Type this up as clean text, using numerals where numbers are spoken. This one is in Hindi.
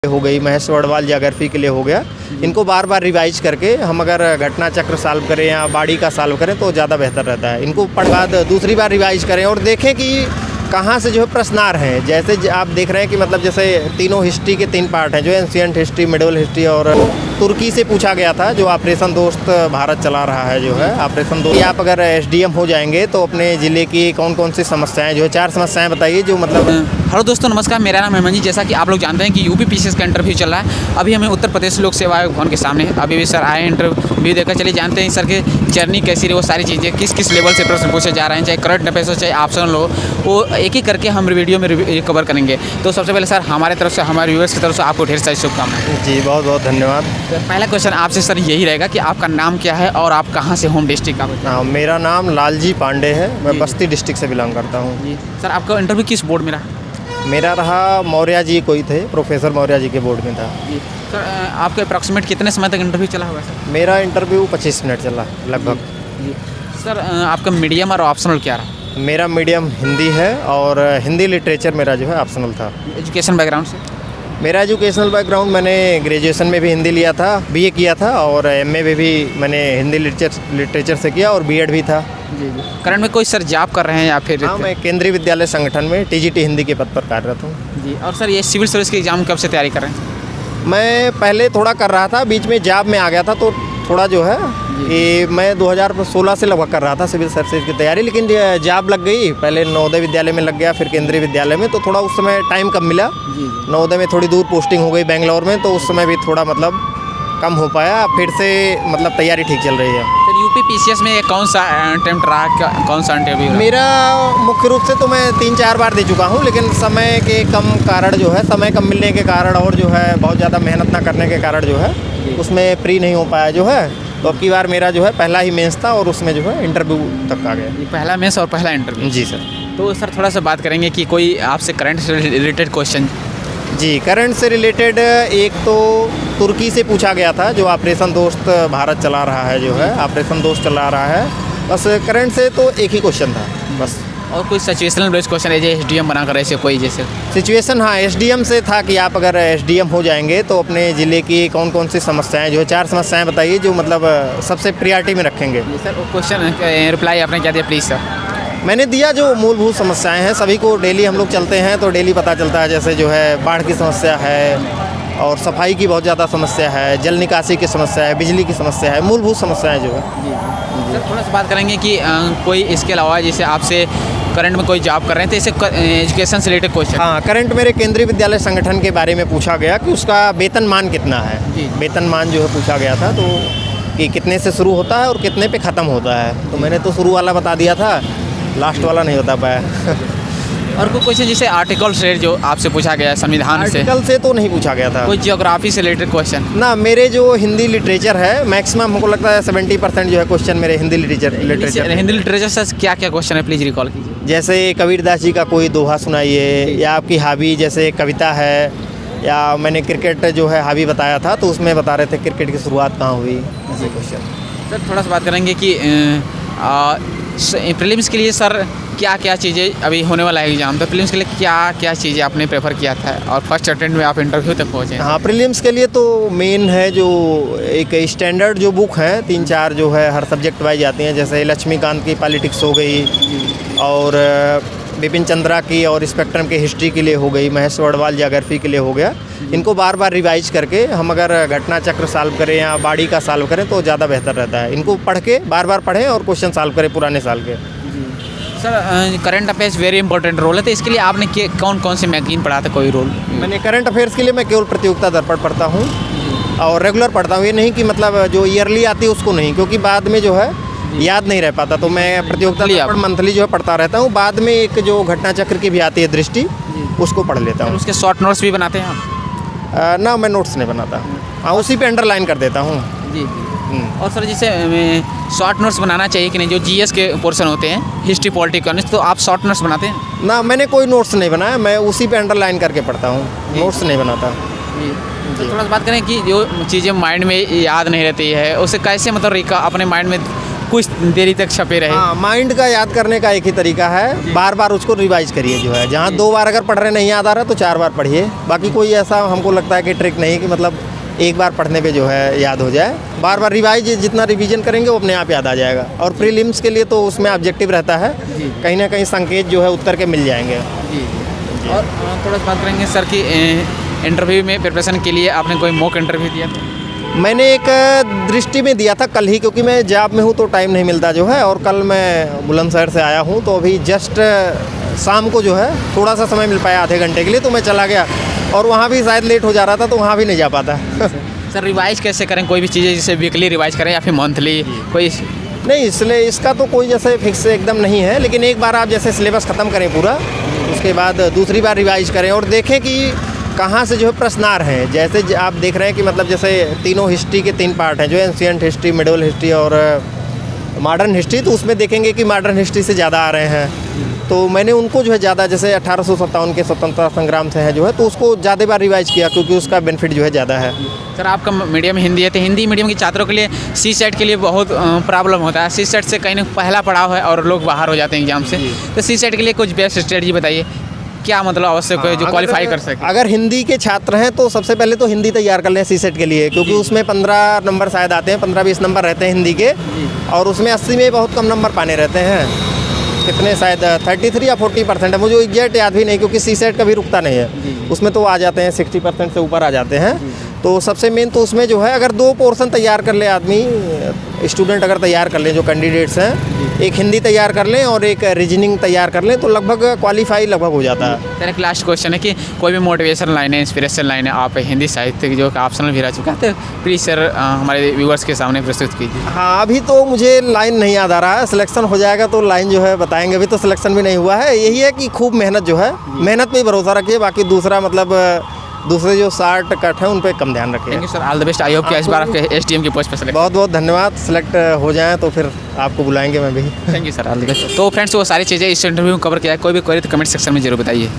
हो गई, महेश वडवाल ज्योग्राफी के लिए हो गया। इनको बार बार रिवाइज करके हम अगर घटना चक्र सॉल्व करें या बाड़ी का सॉल्व करें तो ज़्यादा बेहतर रहता है। इनको बाद दूसरी बार रिवाइज करें और देखें कि कहाँ से जो है प्रश्न आ रहे हैं। जैसे आप देख रहे हैं कि मतलब जैसे तीनों हिस्ट्री के 3 पार्ट हैं, जो एंशिएंट हिस्ट्री, मिडिवल हिस्ट्री और तुर्की से पूछा गया था, जो ऑपरेशन दोस्त भारत चला रहा है, जो है ऑपरेशन दोस्त। आप अगर एसडीएम हो जाएंगे तो अपने ज़िले की कौन कौन सी समस्याएं, जो है 4 समस्याएं बताइए जो मतलब। हेलो दोस्तों, नमस्कार। मेरा नाम हेमंत जी। जैसा कि आप लोग जानते हैं कि यूपी पीसीएस का इंटरव्यू चल रहा है। अभी हमें उत्तर प्रदेश लोक सेवा आयोग भवन के सामने अभी भी सर आए इंटरव्यू देकर चलिए जानते हैं सर के जर्नी कैसी रही, वो सारी चीज़ें किस किस लेवल से प्रश्न पूछे जा रहे हैं, चाहे करंट अफेयर्स हो चाहे ऑप्शनल हो, वो एक एक करके हम वीडियो में कवर करेंगे। तो सबसे पहले सर हमारे तरफ से, हमारे व्यूअर्स की तरफ से आपको ढेर सारी शुभकामनाएं। जी बहुत बहुत धन्यवाद। पहला क्वेश्चन आपसे सर यही रहेगा कि आपका नाम क्या है और आप कहाँ से, होम डिस्ट्रिक्ट का? मेरा नाम लालजी पांडे है, मैं बस्ती डिस्ट्रिक्ट से बिलोंग करता हूँ। जी सर, आपका इंटरव्यू किस बोर्ड में रहा? मेरा रहा मौर्य जी कोई थे, प्रोफेसर मौर्य जी के बोर्ड में था। जी सर, आपके अप्रॉक्सीमेट कितने समय तक इंटरव्यू चला होगा सर? मेरा इंटरव्यू 25 मिनट चला लगभग। जी सर, आपका मीडियम और ऑप्शनल क्या रहा? मेरा मीडियम हिंदी है और हिंदी लिटरेचर मेरा जो है ऑप्शनल था। एजुकेशन बैकग्राउंड से? मेरा एजुकेशनल बैकग्राउंड, मैंने ग्रेजुएशन में भी हिंदी लिया था, बीए किया था और एमए में भी मैंने हिंदी लिटरेचर से किया और बीएड भी था। जी जी। करंट में कोई सर जॉब कर रहे हैं या फिर? हाँ, मैं केंद्रीय विद्यालय संगठन में टीजीटी हिंदी के पद पर कार्यरत हूँ। जी। और सर ये सिविल सर्विस के एग्ज़ाम कब से तैयारी कर रहे हैं? मैं पहले थोड़ा कर रहा था, बीच में जॉब में आ गया था, तो थोड़ा जो है कि मैं 2016 से लगभग कर रहा था सिविल सर्विस की तैयारी, लेकिन जॉब लग गई। पहले नवोदय विद्यालय में लग गया, फिर केंद्रीय विद्यालय में, तो थोड़ा उस समय टाइम कम मिला। नवोदय में थोड़ी दूर पोस्टिंग हो गई बेंगलोर में, तो उस समय भी थोड़ा मतलब कम हो पाया। फिर से मतलब तैयारी ठीक चल रही है। सर यूपी पीसीएस में ये कौन सा अटेम्प्ट रहा, कौन सा इंटरव्यू? मेरा मुख्य रूप से तो मैं 3-4 बार दे चुका हूँ, लेकिन समय के कम कारण जो है, समय कम मिलने के कारण और जो है बहुत ज़्यादा मेहनत ना करने के कारण जो है उसमें प्री नहीं हो पाया जो है। तो अब की बार मेरा जो है पहला ही मेंस था और उसमें जो है इंटरव्यू तक आ गया। पहला मेंस और पहला इंटरव्यू? जी सर। तो सर थोड़ा सा बात करेंगे कि कोई आपसे करंट से रिलेटेड क्वेश्चन? जी, करंट से रिलेटेड एक तो तुर्की से पूछा गया था, जो ऑपरेशन दोस्त भारत चला रहा है, जो है ऑपरेशन दोस्त चला रहा है। बस करंट से तो एक ही क्वेश्चन था बस। और कोई सिचुएशनल बेस्ड क्वेश्चन है, जैसे एसडीएम बनाकर ऐसे कोई जैसे सिचुएशन? हाँ, एसडीएम से था कि आप अगर एसडीएम हो जाएंगे तो अपने ज़िले की कौन कौन सी समस्याएं, जो है 4 समस्याएं बताइए जो मतलब सबसे प्रायोरिटी में रखेंगे। सर वो क्वेश्चन रिप्लाई आपने क्या दिया प्लीज़ सर? मैंने दिया जो मूलभूत समस्याएं हैं, सभी को डेली हम लोग चलते हैं तो डेली पता चलता है। जैसे जो है बाढ़ की समस्या है और सफाई की बहुत ज़्यादा समस्या है, जल निकासी की समस्या है, बिजली की समस्या है, मूलभूत समस्याएं जो है। सर थोड़ा सा बात करेंगे कि कोई इसके अलावा जैसे आपसे करंट में कोई जॉब कर रहे हैं तो इसे एजुकेशन से रिलेटेड क्वेश्चन? हाँ, करंट मेरे केंद्रीय विद्यालय संगठन के बारे में पूछा गया कि उसका वेतनमान कितना है। वेतनमान जो है पूछा गया था, तो कि कितने से शुरू होता है और कितने पे ख़त्म होता है। तो मैंने तो शुरू वाला बता दिया था, लास्ट वाला नहीं बता पाया। और कोई क्वेश्चन जैसे आर्टिकल से जो आपसे पूछा गया है संविधान से? आर्टिकल से तो नहीं पूछा गया था। कोई जियोग्राफी से रिलेटेड क्वेश्चन? ना, मेरे जो हिंदी लिटरेचर है मैक्सिमम हमको लगता है 70% जो है क्वेश्चन मेरे हिंदी लिटरेचर। हिंदी लिटरेचर से क्या क्या क्वेश्चन है, प्लीज़ रिकॉल कीजिए। जैसे कबीरदास जी का कोई दोहा सुनाइए, या आपकी हॉबी जैसे कविता है, या मैंने क्रिकेट जो है हॉबी बताया था तो उसमें बता रहे थे क्रिकेट की शुरुआत कहाँ हुई, ऐसे क्वेश्चन। सर थोड़ा सा बात करेंगे कि प्रीलिम्स के लिए सर क्या क्या चीज़ें, अभी होने वाला है एग्जाम, तो प्रीलिम्स के लिए क्या क्या चीज़ें आपने प्रेफर किया था और फर्स्ट अटेम्प्ट में आप इंटरव्यू तक पहुँचे? हाँ, प्रीलिम्स के लिए तो मेन है जो एक स्टैंडर्ड जो बुक है 3-4 जो है हर सब्जेक्ट वाइज आती हैं। जैसे लक्ष्मीकांत की पॉलिटिक्स हो गई और बिपिन चंद्रा की और स्पेक्ट्रम के हिस्ट्री के लिए हो गई, महेश वडवाल ज्योग्राफी के लिए हो गया। इनको बार बार रिवाइज करके हम अगर घटना चक्र सॉल्व करें या बाड़ी का सॉल्व करें तो ज़्यादा बेहतर रहता है। इनको पढ़ के बार बार पढ़ें और क्वेश्चन सॉल्व करें पुराने साल के। Sir current affairs very important role है, तो इसके लिए आपने कौन कौन से मैगजीन पढ़ा था, कोई रोल? मैंने करंट अफेयर्स के लिए मैं केवल प्रतियोगिता दर्पण पढ़ता हूँ और रेगुलर पढ़ता हूँ। ये नहीं कि मतलब जो ईयरली आती है उसको नहीं, क्योंकि बाद में जो है याद नहीं रह पाता, तो मैं प्रतियोगिता दर्पण मंथली जो है पढ़ता रहता हूँ। बाद में एक जो घटना चक्र की भी आती है दृष्टि, उसको पढ़ लेता हूँ। उसके शॉर्ट नोट्स भी बनाते हैं आप? ना, मैं नोट्स नहीं बनाता। हाँ, उसी पे अंडरलाइन कर देता हूँ। जी। और सर जैसे शॉर्ट नोट्स बनाना चाहिए कि नहीं, जो जीएस के पोर्शन होते हैं, हिस्ट्री पॉलिटिकल, तो आप शॉर्ट नोट्स बनाते हैं? ना, मैंने कोई नोट्स नहीं बनाया, मैं उसी पे अंडरलाइन करके पढ़ता हूँ, नोट्स नहीं बनाता। तो थोड़ा सा बात करें कि जो चीज़ें माइंड में याद नहीं रहती है उसे कैसे मतलब अपने माइंड में कुछ देरी तक छपे रहे। हाँ, माइंड का याद करने का एक ही तरीका है, बार बार उसको रिवाइज करिए जो है। जहाँ 2 बार अगर पढ़ रहे नहीं याद आ रहा तो 4 बार पढ़िए। बाकी कोई ऐसा हमको लगता है कि ट्रिक नहीं कि मतलब एक बार पढ़ने पे जो है याद हो जाए। बार बार रिवाइज जितना रिवीजन करेंगे वो अपने आप याद आ जाएगा। और प्रीलिम्स के लिए तो उसमें ऑब्जेक्टिव रहता है, कहीं ना कहीं संकेत जो है उत्तर के मिल जाएंगे। जी। और थोड़ा सा बात करेंगे सर कि इंटरव्यू में प्रिपरेशन के लिए आपने कोई मॉक इंटरव्यू दिया था? मैंने एक दृष्टि में दिया था कल ही, क्योंकि मैं जॉब में हूँ तो टाइम नहीं मिलता जो है। और कल मैं बुलंदशहर से आया हूँ, तो अभी जस्ट शाम को जो है थोड़ा सा समय मिल पाया आधे घंटे के लिए, तो मैं चला गया। और वहाँ भी शायद लेट हो जा रहा था तो वहाँ भी नहीं जा पाता। सर रिवाइज कैसे करें कोई भी चीज़ें, जैसे वीकली रिवाइज करें या फिर मंथली कोई? नहीं, इसलिए इसका तो कोई जैसे फिक्स एकदम नहीं है, लेकिन एक बार आप जैसे सिलेबस ख़त्म करें पूरा, उसके बाद दूसरी बार रिवाइज करें और देखें कि कहाँ से जो है प्रश्न आ रहे हैं। जैसे आप देख रहे हैं कि मतलब जैसे तीनों हिस्ट्री के 3 पार्ट हैं, जो एंशिएंट हिस्ट्री, मिडिवल हिस्ट्री और मॉडर्न हिस्ट्री, तो उसमें देखेंगे कि मॉडर्न हिस्ट्री से ज़्यादा आ रहे हैं। तो मैंने उनको जो है ज़्यादा, जैसे 1857 के स्वतंत्रता संग्राम से है जो है, तो उसको ज़्यादा बार रिवाइज किया क्योंकि उसका बेनिफिट जो है ज़्यादा है। सर आपका मीडियम हिंदी है, तो हिंदी मीडियम के छात्रों के लिए सी सेट के लिए बहुत प्रॉब्लम होता है। सी सेट से कहीं ना पहला पड़ाव है और लोग बाहर हो जाते हैं एग्जाम से। तो सी सेट के लिए कुछ बेस्ट स्ट्रेटजी बताइए, क्या मतलब आवश्यक है जो क्वालिफाई कर सके? अगर हिंदी के छात्र हैं तो सबसे पहले तो हिंदी तैयार कर लें सीसेट के लिए, क्योंकि उसमें 15 नंबर शायद आते हैं, 15-20 नंबर रहते हैं हिंदी के, और उसमें 80 में बहुत कम नंबर पाने रहते हैं। कितने, शायद 33 या 40% है, मुझे एग्जैक्ट याद भी नहीं, क्योंकि सीसेट कभी रुकता नहीं है। उसमें तो आ जाते हैं 60% से ऊपर आ जाते हैं। तो सबसे मेन तो उसमें जो है, अगर 2 पोर्शन तैयार कर ले आदमी, स्टूडेंट अगर तैयार कर लें जो कैंडिडेट्स हैं, एक हिंदी तैयार कर लें और एक रीजनिंग तैयार कर लें, तो लगभग क्वालिफाई लगभग हो जाता है। सर एक लास्ट क्वेश्चन है कि कोई भी मोटिवेशन लाइन है, इंस्पिरेशन लाइन है, आप हिंदी साहित्य की जो ऑप्शनल भी रह चुका है, तो प्लीज़ सर हमारे व्यूअर्स के सामने प्रस्तुत कीजिए। हाँ, अभी तो मुझे लाइन नहीं याद आ रहा है, सिलेक्शन हो जाएगा तो लाइन जो है बताएंगे। अभी तो सिलेक्शन भी नहीं हुआ है। यही है कि खूब मेहनत जो है, मेहनत पे ही भरोसा रखिए। बाकी दूसरा मतलब दूसरे जो शार्ट कट हैं उन पे कम ध्यान रखिए। Thank you sir, all the best. I hope कि इस बार आपके एसडीएम की पोस्ट पर सेलेक्ट। बहुत बहुत धन्यवाद। सेलेक्ट हो जाएं तो फिर आपको बुलाएंगे मैं भी। Thank you sir, all the best. तो फ्रेंड्स वो सारी चीज़ें इस इंटरव्यू में कवर किया है। कोई भी क्वेरी तो कमेंट सेक्शन में जरूर बताइए।